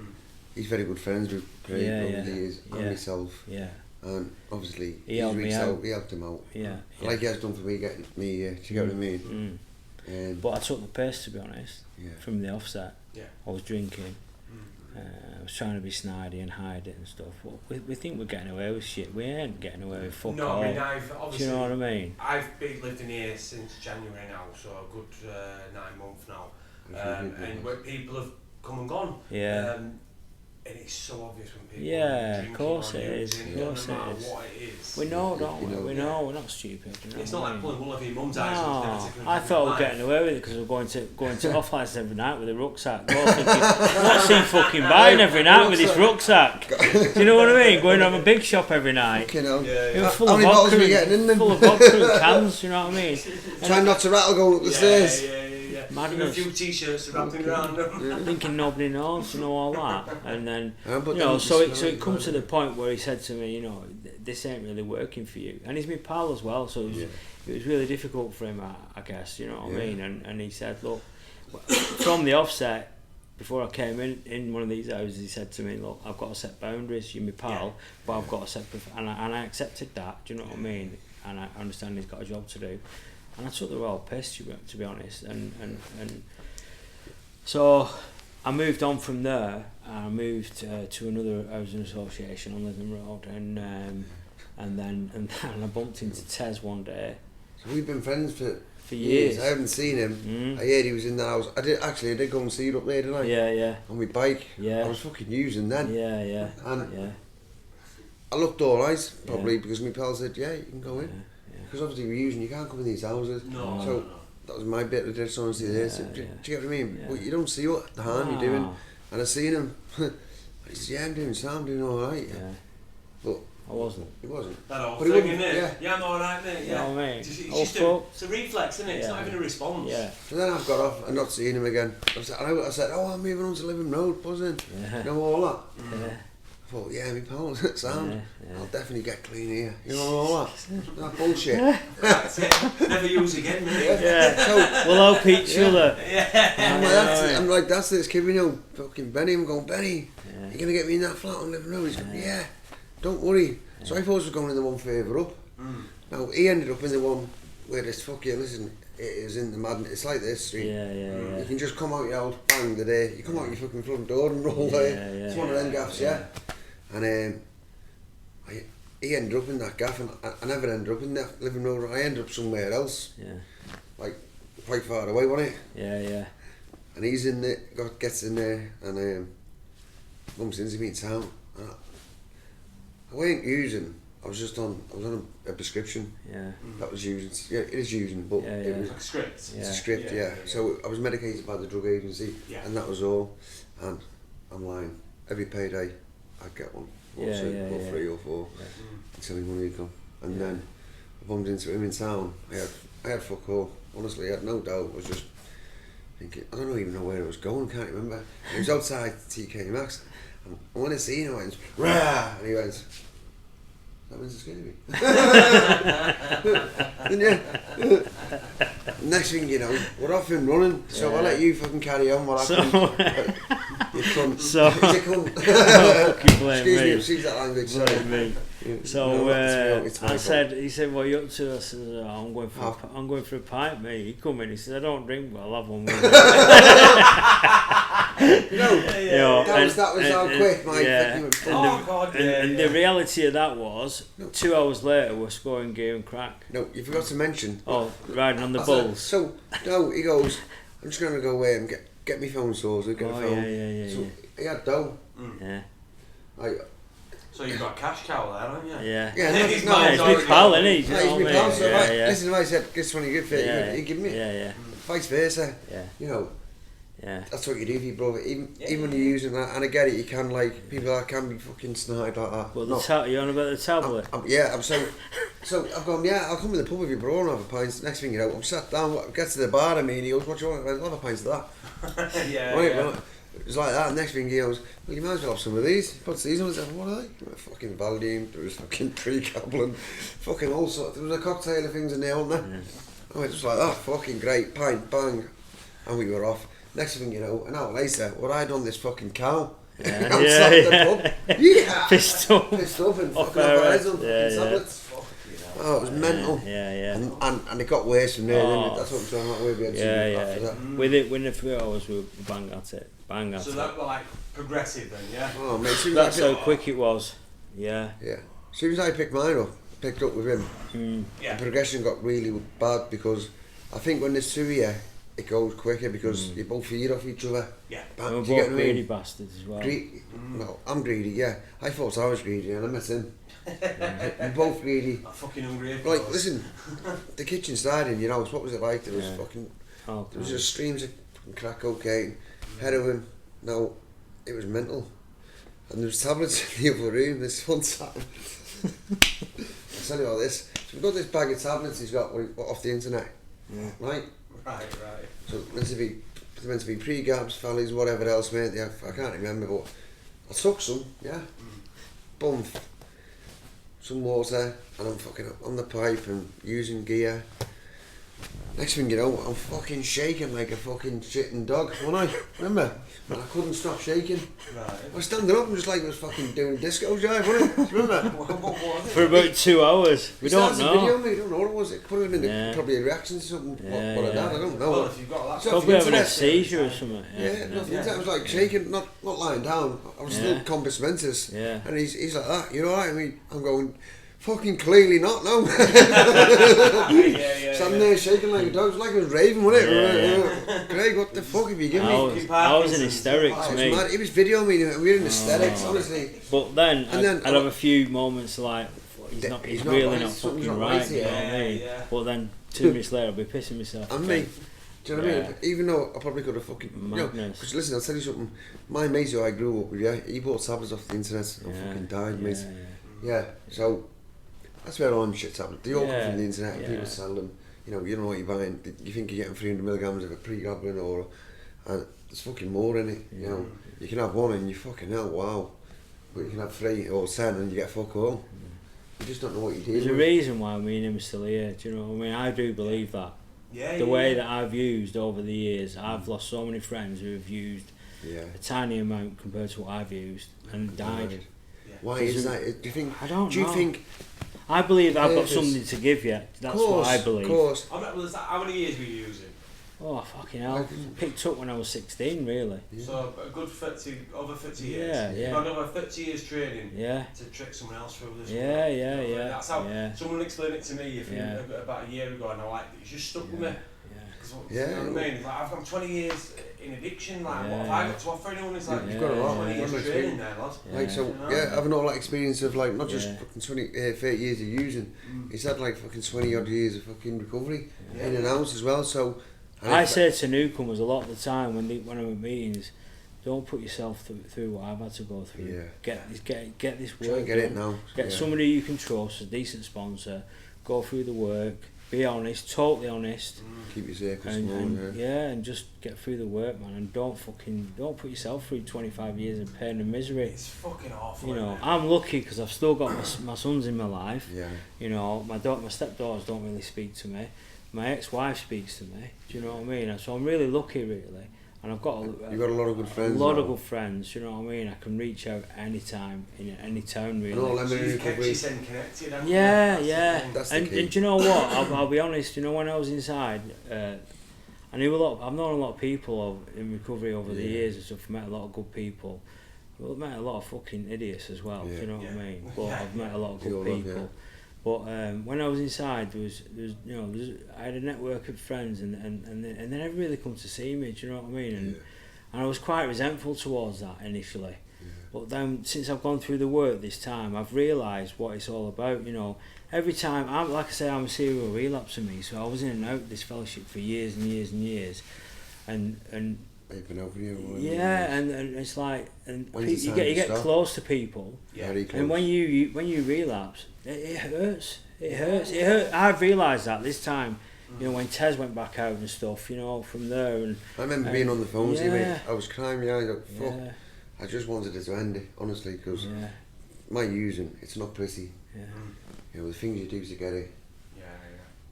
he's very good friends with Craig over the years, and myself. Yeah. And obviously he helped him out. Yeah. Like he has done for me, getting me. Do you get what I mean? But I took the piss, to be honest. From the offset. Yeah. I was drinking. I was trying to be snidey and hide it and stuff. Well, we think we're getting away with shit. We ain't getting away with fuck all. No, I mean, I've obviously. Do you know what I mean? I've lived in here since January now, so a good 9 months now. And where people have come and gone. Yeah. And it's so obvious when people of course it is. What it is. We know, don't we? We know, we're not stupid. You know it's not like pulling wool over your mum's eyes. No, I thought we were getting away with it because we're going to off license every night with a rucksack. What's he fucking buying every night with his rucksack? Do you know what I mean? Going to have a big shop every night. It was full of vodka and cans. You know what I mean? Trying not to rattle going up the stairs. Madness. A few t-shirts wrapping around them. Thinking nobody knows, all that. And then, so it comes to the point where he said to me, this ain't really working for you. And he's my pal as well, so it was really difficult for him, I guess, you know what I mean? And he said, look, from the offset, before I came in one of these houses, he said to me, look, I've got to set boundaries, you're my pal, but I've got to set, and I accepted that, do you know what I mean? And I understand he's got a job to do. And I took the royal piss, to be honest, and so I moved on from there. I moved to another housing association on Lytham Road, and then I bumped into Tez one day. So we've been friends for years. I haven't seen him. I heard he was in the house. I did go and see you up there, didn't I? Yeah. On my bike. Yeah. I was fucking using then. Yeah. And I looked alright, probably because my pal said, you can go in. Because obviously we're using, you can't come in these houses. No. That was my bit of dishonesty there. So, do you get what I mean? Yeah. But you don't see what the harm you're doing. And I seen him. He said, I'm doing alright. Yeah. But I wasn't. He wasn't. That old thing, isn't it? Yeah, I'm alright, mate. Yeah. You know what I mean? It's a reflex, isn't it? It's not even a response. Yeah. So then I've got off and not seen him again. I said, I'm moving on to Lytham Road, buzzing. Yeah. All that. Yeah. I thought, my pal, sound. I'll definitely get clean here. All that. That bullshit. That's it. Never use again, mate. So, we'll help each other. I'm like, that's this kid, fucking Benny. I'm going, Benny, you're going to get me in that flat on Lytham Road? He's going, don't worry. So I thought I was going in the one further up. Now, he ended up in the one where this, listen, it is in the madness. It's like this street. You can just come out your house, bang, the day. You come out your fucking front door and roll there. It's one of them gaffs, And he ended up in that gaff, and I never ended up in that Lytham Road. I ended up somewhere else. Like, quite far away, wasn't it? And he's in there, gets in there, and Mum sends me in town. I wasn't using. I was on a prescription. That was using. Yeah, it is using, but it was like a script. It's a script, So I was medicated by the drug agency, and that was all. And I'm lying. Every payday, I'd get one, or 3 or 4. Until my money would come, and then I bumped into him in town. I had fuck all. Honestly, I had no doubt. I was just thinking. I don't even know where I was going. Can't remember. He was outside TK Maxx, and when I seen him, I went, "Rah!" And he went, that means it's going to be. Next thing you know, we're off and running, so I'll let you fucking carry on while I you cunt. So, he's a cunt. excuse me, excuse that language. Sorry. So I said, he said, "What are you up to?" I said, "I'm going for a pint, mate." He come in, he said, "I don't drink, but I'll have one with you." That was how quick my and the reality of that was 2 hours later we're scoring gear and crack. No, you forgot to mention. Riding on the bulls. So he goes, "I'm just going to go away and get my phone sorted, get a phone." Yeah. So he had dough. Yeah. So you've got a cash cow there, haven't you? Yeah. He's my pal, isn't he? He's my pal, so Listen to what I said, this one you good fit, he give me Yeah. vice versa. Yeah. You know. Yeah. That's what you do for your brother. Even when you're using that, and I get it, you can people that can be fucking snide like that. Well, you're on about the tablet? I'm so I've gone, I'll come to the pub with your brother and have a pint. Next thing you know, I'm sat down, get to the bar, and he goes, "What do you want?" I'll have a pint of that. Yeah. It was like that. Next thing he goes, "Well, you might as well have some of these." Puts these on. I said, "What are they?" Fucking Valdine. There was fucking Treacle, fucking all sorts. There was a cocktail of things in there, wasn't there? Oh, it was like that. Fucking great pint, bang, and we were off. Next thing you know, an hour later, what I done this fucking cow. Outside the pub. Yeah. Pissed up and fucking off our heads on fucking tablets. Oh, it was mental. Yeah. And it got worse from there. That's what I'm trying to worry about. After that. Within a few hours, we bang at it. So that was like progressive then, yeah? Oh, mate. That's how quick it was. Yeah. As soon as I picked up with him, the progression got really bad because I think when there's two of you, it goes quicker because you both feed off each other. Yeah. And we're both greedy bastards as well. No, I'm greedy, yeah. I thought I was greedy and I met him. We're both greedy. I'm fucking hungry. Like, listen, the kitchen started in your house, what was it like? There was fucking... there was just streams of crack cocaine, heroin. No, it was mental. And there was tablets in the other room this one time. I'll tell you all this. So we've got this bag of tablets he's got off the internet. Right? Right. So meant to be pre-gabs, fellas, whatever else, mate. Yeah, I can't remember, but I took some, boom, some water, and I'm fucking up on the pipe and using gear. Next thing you know, I'm fucking shaking like a fucking shitting dog, wasn't I? Remember? And I couldn't stop shaking. Right. I was standing up and just like I was fucking doing a disco jive, wasn't I? Remember? For about 2 hours. We don't know. Video, mate. We don't know what it was. It could have been probably a reaction to something. What I don't know. Well, if you've got that, probably having a seizure or something. I was like shaking, not lying down. I was still compass mentis. Yeah. And he's like that. You know what I mean? I'm going. Fucking clearly not, no. Standing there shaking like a dog, it was like I was raving, wasn't it? Craig, what the fuck have you given me? I was in hysterics, mate. He was videoing me, and we were in hysterics, honestly. But then, I'd have a few moments like, he's really not fucking right, you know what I mean? But then 2 minutes later, I'll be pissing myself. And me. Do you know what I mean? Even though I probably could have fucking... Because listen, I'll tell you something. My mate who I grew up with, he bought tablets off the internet and fucking died, mate. Yeah, so... That's where all them shit's happening. They all come from the internet and people sell them. You know, you don't know what you're buying. You think you're getting 300 milligrams of a pre-goblin and there's fucking more in it. You know, you can have one and you fucking hell, wow. But you can have 3 or 10 and you get fuck all. You just don't know what you're doing. There's a reason why me and him are still here. Do you know what I mean? I do believe that. The way that I've used over the years, I've lost so many friends who have used a tiny amount compared to what I've used and died. Why is that? Do you think? I don't know. Do you think? I believe I've got something to give you. That's what I believe. Of course. How many years were you using? Oh, fucking hell. Picked up when I was 16, really. So a good 30, over 30 years. Yeah. You've had over 30 years training to trick someone else through this. Yeah. That's how someone explained it to me about a year ago, and I like it. It's just stuck with me. You know what I mean? It's like, I'm 20 years in addiction, like, what have I got to offer anyone? It's like, you've got a lot. 20 years training there, lad. Like, so, having all that experience of, like, not just fucking 30 years of using, he's had, like, fucking 20 odd years of fucking recovery in and out as well, so... I say to newcomers a lot of the time when I'm at meetings, don't put yourself through what I've had to go through. Get this work. Try and get it now. Get somebody you can trust, a decent sponsor, go through the work, be honest, totally honest. Keep your circles small, and just get through the work, man, and don't put yourself through 25 years of pain and misery. It's fucking awful. You know, I'm lucky because I've still got my sons in my life. Yeah. You know, my stepdaughters don't really speak to me. My ex-wife speaks to me. Do you know what I mean? So I'm really lucky, really. and I've got you've got a lot of good friends. A lot of good friends, you know what I mean. I can reach out anytime in any town really. So you've kept yourself connected, haven't you? Yeah. That's the And do you know what? I'll be honest. You know, when I was inside, I knew a lot. I've known a lot of people in recovery over the years and stuff. Met a lot of good people. Well, I've met a lot of fucking idiots as well. Do you know what I mean? But I've met a lot of good people. But when I was inside, there was I had a network of friends, and they never really come to see me. Do you know what I mean? And I was quite resentful towards that initially. But then, since I've gone through the work this time, I've realised what it's all about. You know, every time I'm a serial relapser, me. So I was in and out of this fellowship for years and years and years, and they've been over you. And it's like, and you get close to people, and when you relapse, it hurts. It hurts. I've realised that this time. You know, when Tez went back out and stuff, you know, from there. And I remember being on the phone to you, mate. I was crying my eyes out. Fuck. I just wanted it to end it, honestly, because my using, it's not pretty. You know, the things you do to get it.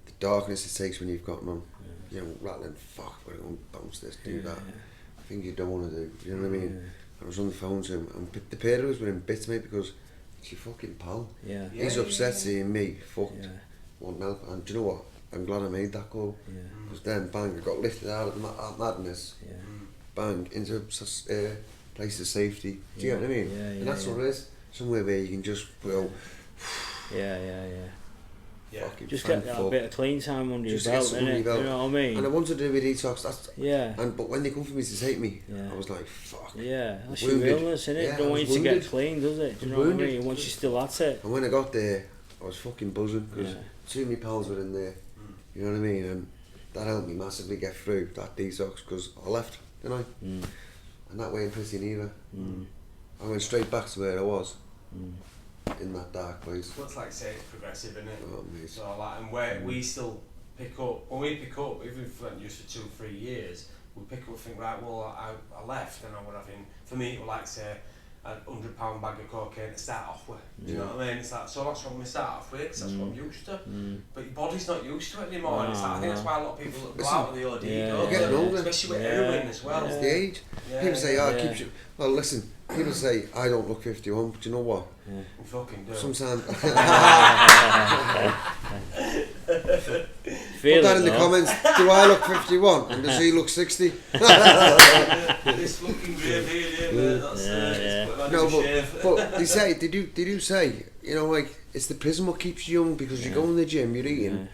The darkness it takes when you've got none. You know, rattling, fuck, we're going to bounce this, do that. Things you don't want to do, you know what I mean? I was on the phone to him, and the pair of us were in bits, mate, because it's your fucking pal. He's upset seeing me fucked, wanting help, and do you know what? I'm glad I made that call. Because then, bang, I got lifted out of that madness, bang, into a place of safety. Do you know what I mean? And that's what it is. Somewhere where you can just go. Just get that bit of clean time under your belt, innit? You know what I mean? And I wanted to do with detox. But when they come for me to take me, I was like, fuck. That's your illness, innit? Don't want you to get clean, does it? Do you know what I mean? Once you're still at it. And when I got there, I was fucking buzzing because two of my pals were in there. You know what I mean? And that helped me massively get through that detox because I left, didn't I? And that way in prison either. I went straight back to where I was. In that dark place. What's like say it's progressive, isn't it? Oh, mate. So like, and where we still pick up, when we pick up, even if we went just for 2 or 3 years, we pick up and think, right, well, I left and I would have been, for me it was like say a £100 bag of cocaine to start off with. Do you know what I mean? It's like, so that's what I'm going to start off with, because that's what I'm used to. But your body's not used to it anymore, and it's like, I think that's why a lot of people that go out with the OD don't, especially with heroin as well. It's the age. People say, it keeps you. Well, listen, people say, I don't look 51, but you know what? You fucking do. Sometimes. Put Feel that in the comments. Do I look 51? And does he look 60? This fucking grey beard here, that's no, but they do say, you know, like, it's the prison what keeps you young because you go in the gym, you're eating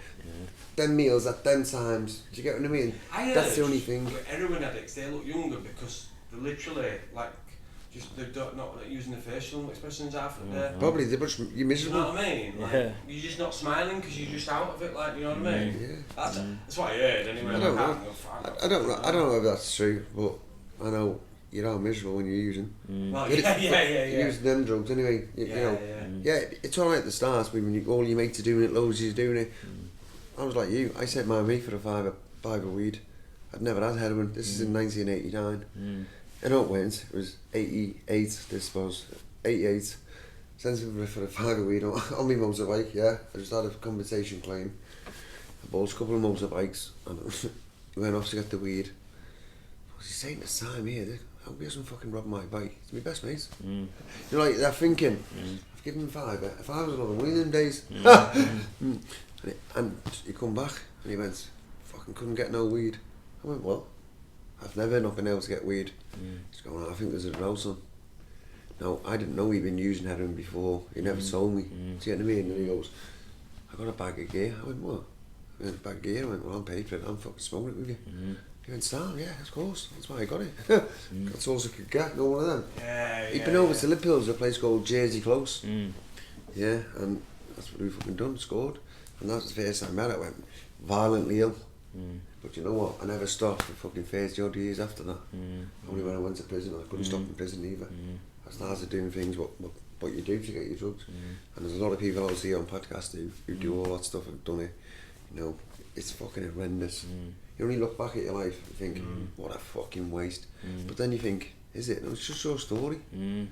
them meals at them times. Do you get what I mean? That's the only thing. Heroin addicts, they look younger because they're literally like, they're not using the facial expressions half of the Probably they're just, you're miserable. You know what I mean? Like, you're just not smiling because you're just out of it, like, you know what I mean? That's what I heard anyway. I don't know if that's true, but I know you're all miserable when you're using. Well, using them drugs anyway. You know, it's alright at the start, but when all your mates are doing it, loads of you doing it. I was like you. I sent my mate for a five of weed. I'd never had heroin. This is in 1989. I know it went. It was 88, this was 88. Sent him for a 5 of weed on my motorbike. I just had a compensation claim. I bought a couple of motorbikes and we went off to get the weed. What's he saying this time here? I hope he hasn't fucking robbed my bike. It's my best mate. You know, like they're thinking, I've given him 5. If I was another one of them days. And he come back and he went, fucking couldn't get no weed. I went, well, I've never not been able to get weed. He's going, I think there's a row, son. No, I didn't know he'd been using heroin before. He never told me. Do you know what I mean? And he goes, I got a bag of gear. I went, what? I went, a bag of gear. I went, well, I'm paid for it. I'm fucking smoking it with you. He went, Stan, yeah, of course. That's why I got it. That's all I could get. No one of them. He'd been over to Liverpool, a place called Jersey Close. And that's what we fucking done, scored. And that was the first time I met it. I went violently ill. But you know what? I never stopped for fucking 30 odd years after that. Only when I went to prison. I couldn't stop in prison either. I started doing things what you do to get your drugs. And there's a lot of people I see on podcasts who do all that stuff and done it. You know, it's fucking horrendous. You only look back at your life and think, what a fucking waste. But then you think, is it? No, it's just your story. You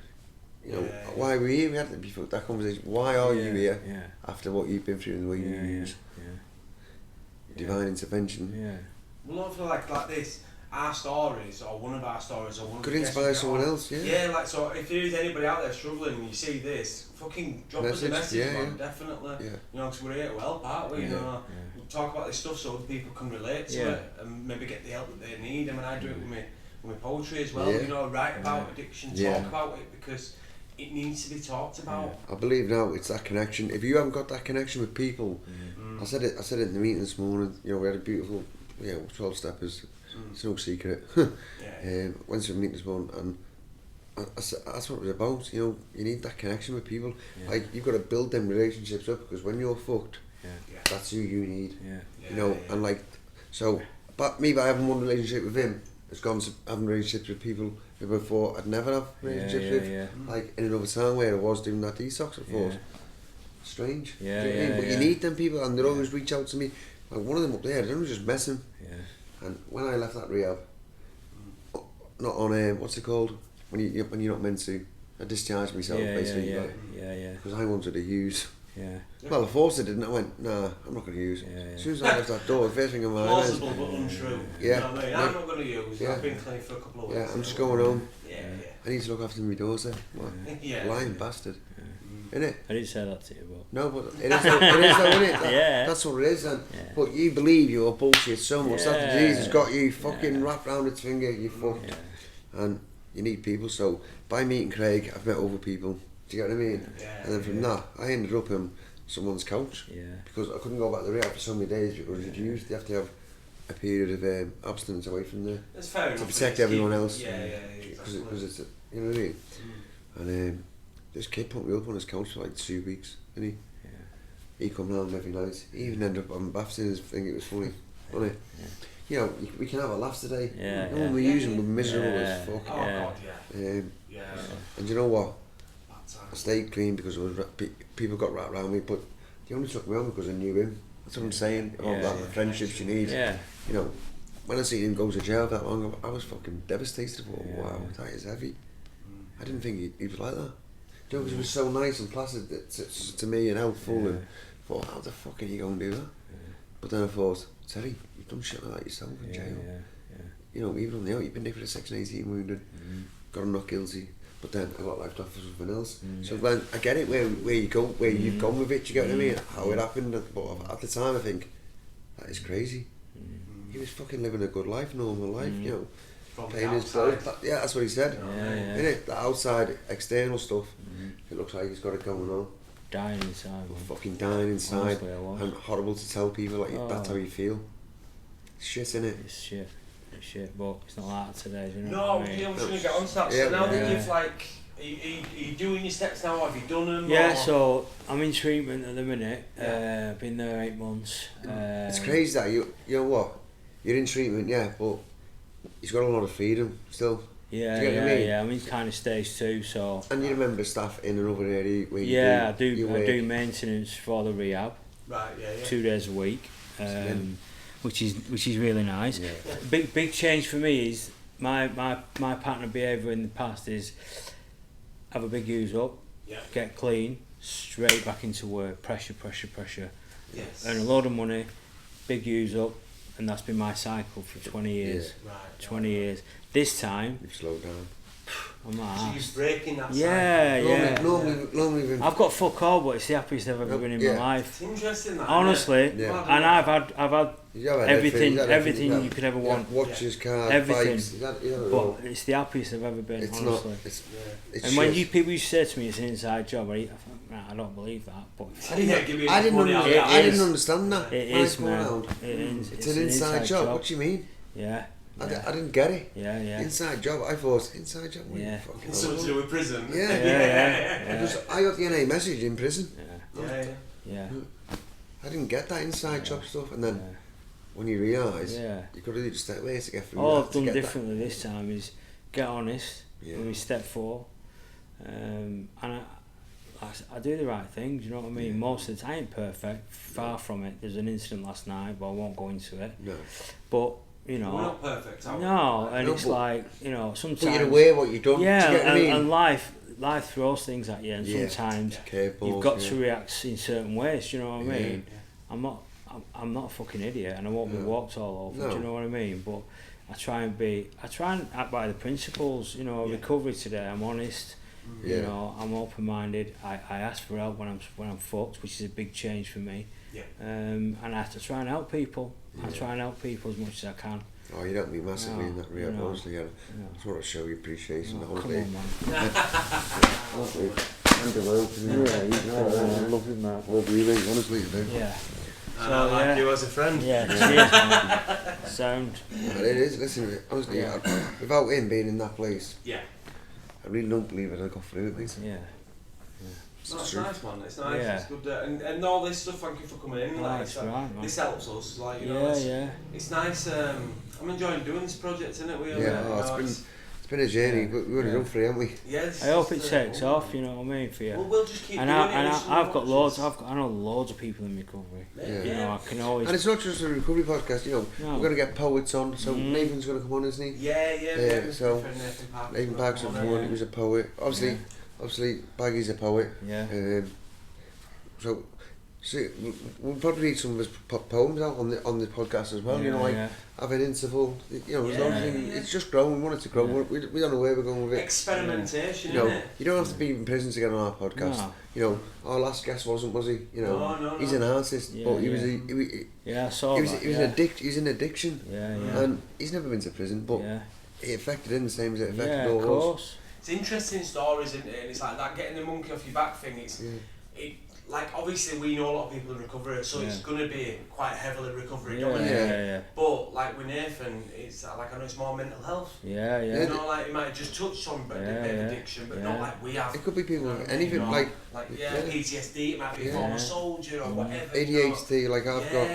know, why were you here? We had that conversation. Why are you here after what you've been through and the way you use? Divine intervention. Well, I feel like this. our stories, or one of our stories, or one could of the inspire someone else, yeah. Yeah, like, so if there's anybody out there struggling and you see this, fucking drop us a message, man, definitely. Yeah. You know, because we're here to help, aren't we? You know, we talk about this stuff so other people can relate to it and maybe get the help that they need. I mean, I do it with my poetry as well, you know, write about addiction, talk about it, because it needs to be talked about. I believe now it's that connection. If you haven't got that connection with people, I said it in the meeting this morning, you know, we had a beautiful, 12 steppers, it's no secret. Went to a meeting this morning, and that's what it was about, you know, you need that connection with people. Like, you've got to build them relationships up, because when you're fucked, that's who you need. You know, and like, so, but me by having one relationship with him, it's gone to having relationships with people who before I'd never have relationships with. Like, in another time where I was doing that detox, I thought, strange. But you need them people, and they always reach out to me. Like, one of them up there, they don't just mess him. And when I left that rehab, not on what's it called? When you're not meant to, I discharged myself basically. Because I wanted to use. Well, I forced it, didn't I? I went, nah, I'm not going to use. As soon as I left that door, the first thing in my mind is... Plausible but untrue. You know what I mean? I'm not going to use. I've been clean for a couple of weeks. I'm just going home. I need to look after my daughter. Lying bastard. Innit? I didn't say that to you, but... No, but it is though, innit? That's what it is, and but you believe your bullshit so much. That Jesus got you fucking wrapped round its finger, you fucked. And you need people, so by meeting Craig, I've met other people. Do you get what I mean? And then from that, I ended up on someone's couch. Because I couldn't go back to the rehab for so many days because you'd used, you have to have a period of abstinence away from there. That's fair enough. To protect everyone else. Exactly. Because it's, you know what I mean? And this kid put me up on his couch for like 2 weeks, didn't he? He come round every night. He even ended up having baths in his thing. It was funny, wasn't it? You know, we can have a laugh today. No one we're using, we're miserable as fuck. Oh God, and you know what? I stayed clean because people got wrapped around me, but they only took me on because I knew him. That's what I'm saying about the friendships you need. You know, when I seen him go to jail that long, I was fucking devastated. Wow, that is heavy. I didn't think he was like that. You know, because he was so nice and placid to me and helpful, and I thought, how the fuck are you going to do that? But then I thought, Terry, you've done shit like that yourself in jail. You know, even on the out, you've been there for a Section 18 wounded, got him not guilty, but then I got life off for something else. So then I get it where you go, where you've gone with it, you get what I mean? How it happened, but at the time I think, that is crazy. He was fucking living a good life, normal life, you know. Paying his bills. That's what he said. Innit? The outside, external stuff, it looks like he's got it going on. Dying inside. Fucking dying inside. And horrible to tell people like that's how you feel. It's shit, innit? It's shit, but it's not like that today, you know. No, I was going to get on to that. So now that you've like, are you doing your steps now? Have you done them? Yeah, so I'm in treatment at the minute. Been there 8 months. It's crazy that you know what? You're in treatment, but he's got a lot of freedom still. I'm in kind of stage 2, so... And you remember staff in another area where you I do maintenance for the rehab. Right, 2 days a week, which is really nice. Big change for me is my pattern of behaviour in the past is have a big use up, get clean, straight back into work, pressure, earn a load of money, big use up, and that's been my cycle for 20 years. 20 years. This time, you've slowed down. I'm not so you're breaking that cycle. Normally, I've got fuck all, but it's the happiest I've ever been in my life. It's interesting that. Honestly, and I've had everything you could ever want. Watches, cars, everything. Bikes. But it's the happiest I've ever been. It's honestly. Not. It's and when people used to say to me it's an inside job, I don't believe that. But I didn't understand that. It is, man. It's an inside job. What do you mean? I didn't get it. Inside job. I thought inside job. It's something to do with prison. Because I got the NA message in prison. I didn't get that inside job stuff, and then when you realise you've got to do step ways to get through. All I've done differently this time is get honest with step 4, and I do the right things. You know what I mean? Most of the time, I ain't perfect. Far from it. There's an incident last night, but I won't go into it. But you know, we're not perfect, are we? No, and it's like, you know, sometimes. But you're aware what you've done. Yeah, do you get what I mean? And life throws things at you, and sometimes you've got to react in certain ways. Do you know what I mean? I'm not a fucking idiot, and I won't be walked all over. Do you know what I mean? But I try and act by the principles. You know, recovery today. I'm honest. You know, I'm open-minded. I ask for help when I'm fucked, which is a big change for me. Yeah. And I have to try and help people. I try and help people as much as I can. Oh, you helped me massively in that regard, honestly. I just want to show you appreciation the whole Come day. on, man. I love him, man. Love you, mate, honestly, you do. Yeah. So, I like you as a friend. Yeah, cheers, man. Sound. But it is, listen, honestly, without him being in that place, I really don't believe it. I got through it, mate. Yeah. No, it's nice, man. It's nice. Yeah. It's good. And all this stuff. Thank you for coming in. Like, That's right, man. This helps us. Like, you know, Yeah, it's nice. I'm enjoying doing this project, isn't it? It's been a journey, but we've only done 3, haven't we? Yes. I hope it takes off. You know what I mean, for you. Well, we'll just keep and doing it. I've got loads. I know loads of people in recovery. Yeah. You know, I can always. And it's not just a recovery podcast. You know, we're going to get poets on. So Nathan's going to come on, isn't he? Yeah. So Nathan Parks will come on. He was a poet. Obviously, Baggy's a poet. Yeah. So we'll probably read some of his poems out on the podcast as well. You know, like have an interval. You know, it's just growing. We want it to grow. We don't know where we're going with it. Experimentation. You know, you don't have to be in prison to get on our podcast. No. You know, our last guest was he? You know, no. He's an artist, but he was I saw that. He was he's an addiction. Yeah. And he's never been to prison, but it affected him the same as it affected all of course. It's interesting stories, isn't it? And it's like that getting the monkey off your back thing. Like obviously we know a lot of people in recovery, so it's going to be quite heavily recovery dominated. But like with Nathan, it's like I know it's more mental health. You know, like it might have just touched on a bit of addiction, but not like we have. It could be people with anything, you know, like PTSD. It might be a former soldier or whatever. ADHD, you know. Like I've got.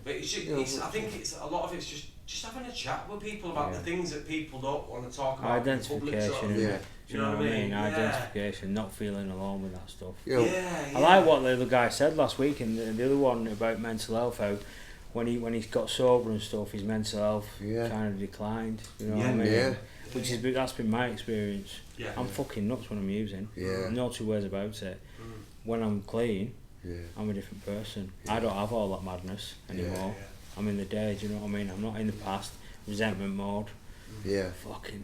But it's just, I think it's a lot of it's just having a chat with people about the things that people don't want to talk about. Identification. Do you know what I mean? Identification, not feeling alone with that stuff. You know, I like what the other guy said last week, and the other one about mental health. How when he's got sober and stuff, his mental health kind of declined. You know what I mean? Which is that's been my experience. I'm fucking nuts when I'm using. No two ways about it. When I'm clean, I'm a different person. I don't have all that madness anymore. I'm in the day. Do you know what I mean? I'm not in the past resentment mode. Fucking,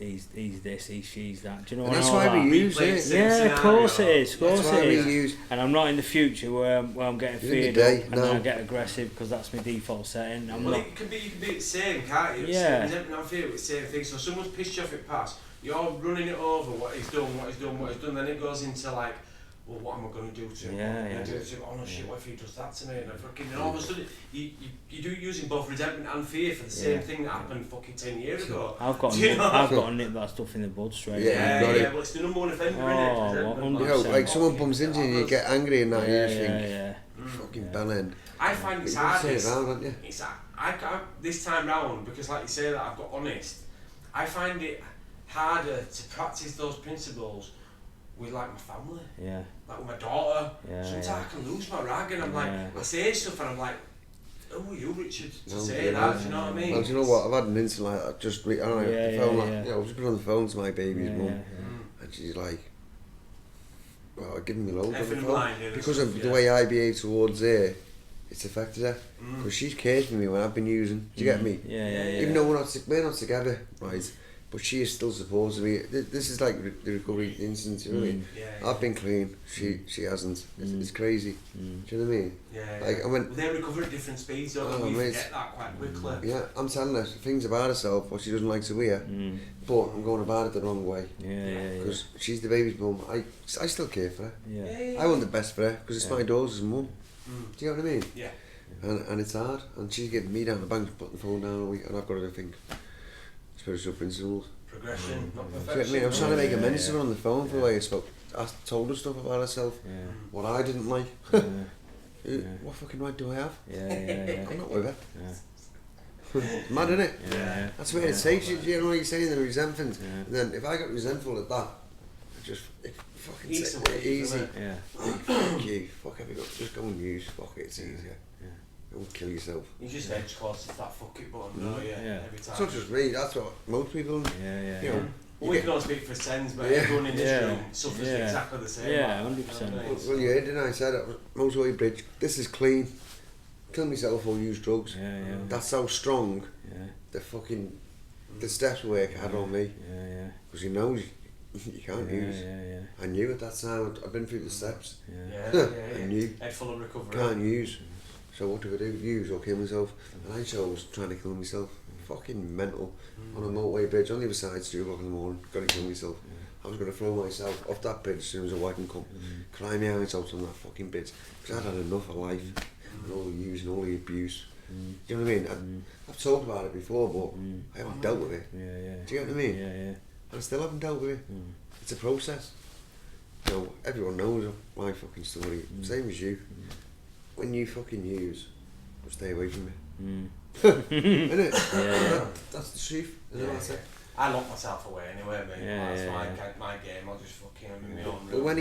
he's this, she's that. Do you know what I mean? That's why we use it. Yeah, of course it is. Of course it is. And I'm not in the future where I'm getting feared up and then I get aggressive because that's my default setting. You can be the same, can't you? Resentment and fear with the same thing. So someone's pissed you off at past, you're running it over what he's done, then it goes into like, well, what am I going to do to him? Oh no, shit, what if he does that to me? And all of a sudden, you do using both resentment and fear for the same thing that happened fucking 10 years ago. I've got to nip that stuff in the bud straight away. Well, it's the number one offender, isn't it? You know, like someone bumps into you and you get angry and that, you just think, fucking bellend. I find it's hardest. This time round, because like you say that I've got honest, I find it harder to practice those principles with like my family, like with my daughter. Sometimes I can lose my rag and I'm like, I say stuff and I'm like, who are you, Richard, to say that? Do you know what I mean? Well, do you know what? I've had an incident like that. Just I don't know, the phone. I've just been on the phone to my baby's mum, and she's like, well, giving me loads on the phone because of the way I behave towards her. It's affected her because she's cared for me when I've been using. Do you get me? Even though we're not together, right? But she is still supporting me. This is like the recovery instance, you know what I mean? I've been clean, she hasn't. It's crazy. Do you know what I mean? Like, I mean, they recover at different speeds, don't they? We forget that quite quickly. Yeah, I'm telling her things about herself, what she doesn't like to hear, but I'm going about it the wrong way. Because she's the baby's mum. I still care for her. I want the best for her, because it's my daughter's mum. Do you know what I mean? And it's hard. And she's getting me down the bank, putting the phone down all week, and I've got to think. Spiritual principles. Progression, not perfection. Do you know what I mean? I was trying to make amends to her on the phone for the way I spoke. I told her stuff about herself, what I didn't like. What fucking right do I have? I'm not with her. It's mad, isn't it? That's where it takes you. You know what you're saying? The resentment. And then if I got resentful at that, it fucking easy. Fuck you. Fuck everything. Just go and use. Fuck it. It's easier. Don't kill yourself. You just edge close to that fuck it button, don't you? Every time. It's not just me, that's what most people do. You know, well, we can all speak for SENS, but everyone in this room suffers exactly the same. 100%. Well, you heard, didn't I? Said it, motorway bridge, this is clean. Kill myself or use drugs. That's how strong the steps work had on me. Yeah. Because he knows you can't use. Yeah. I knew at that time, I've been through the steps. Yeah. I knew. Head full of recovery. Can't use. So what do I do? Use or kill myself? And I chose trying to kill myself. Fucking mental. On a motorway bridge on the other side, it's 2 o'clock in the morning, gotta kill myself. I was gonna throw myself off that bridge as soon as a wagon come, cry my eyes out on that fucking bridge. Because I'd had enough of life, and all the use and all the abuse. Do you know what I mean? I've talked about it before, but I haven't dealt with it. Do you get what I mean? Yeah. I still haven't dealt with it. It's a process. You know, everyone knows my fucking story. Same as you. When you fucking use, stay away from me. Innit? That's the truth. That's it. I lock myself away anyway, mate. That's my game. I'll just fucking I'm in my own room. But when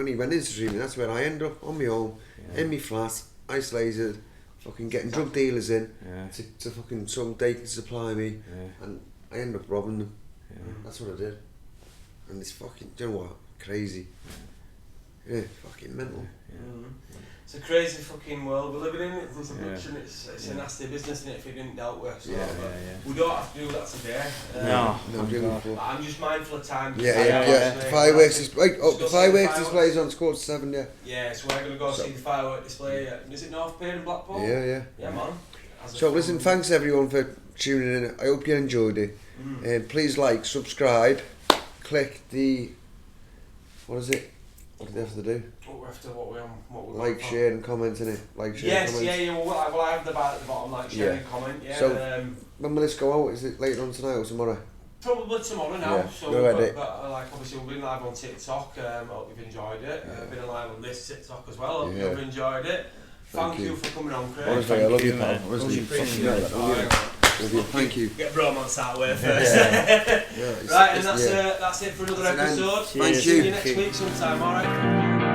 he went into streaming, that's where I end up on my own, in my flat, isolated, fucking getting drug dealers in to fucking some they can supply me, and I end up robbing them. That's what I did. And it's fucking, do you know what? Crazy. Yeah, fucking mental. It's a crazy fucking world we're living in. It's addiction. It's a nasty business, isn't it, if it didn't dealt with. So we don't have to do that today. No, I'm just mindful of time. The fireworks display. The fireworks display is on 7:15. Yeah, so we're going to go see the fireworks display. Is it North Pier in Blackpool? Yeah, man. So listen, thanks everyone for tuning in. I hope you enjoyed it. Please like, subscribe, click the. What is it? What do they have to do? Like, share and comment in it. Like, share, comment. Well, I have the bar at the bottom, like, share and comment. Yeah. So, when will this go out? Is it later on tonight or tomorrow? Probably tomorrow now. Yeah. So, but like, obviously, we've been live on TikTok. I hope you've enjoyed it. Been live on this TikTok as well. Hope you've enjoyed it. Thank you for coming on, Craig. Honestly, I love you, man. Honestly, appreciate it. Thank you. Get bromance out of the way first. Right, and that's it for another episode. Thank you. See you next week sometime, alright?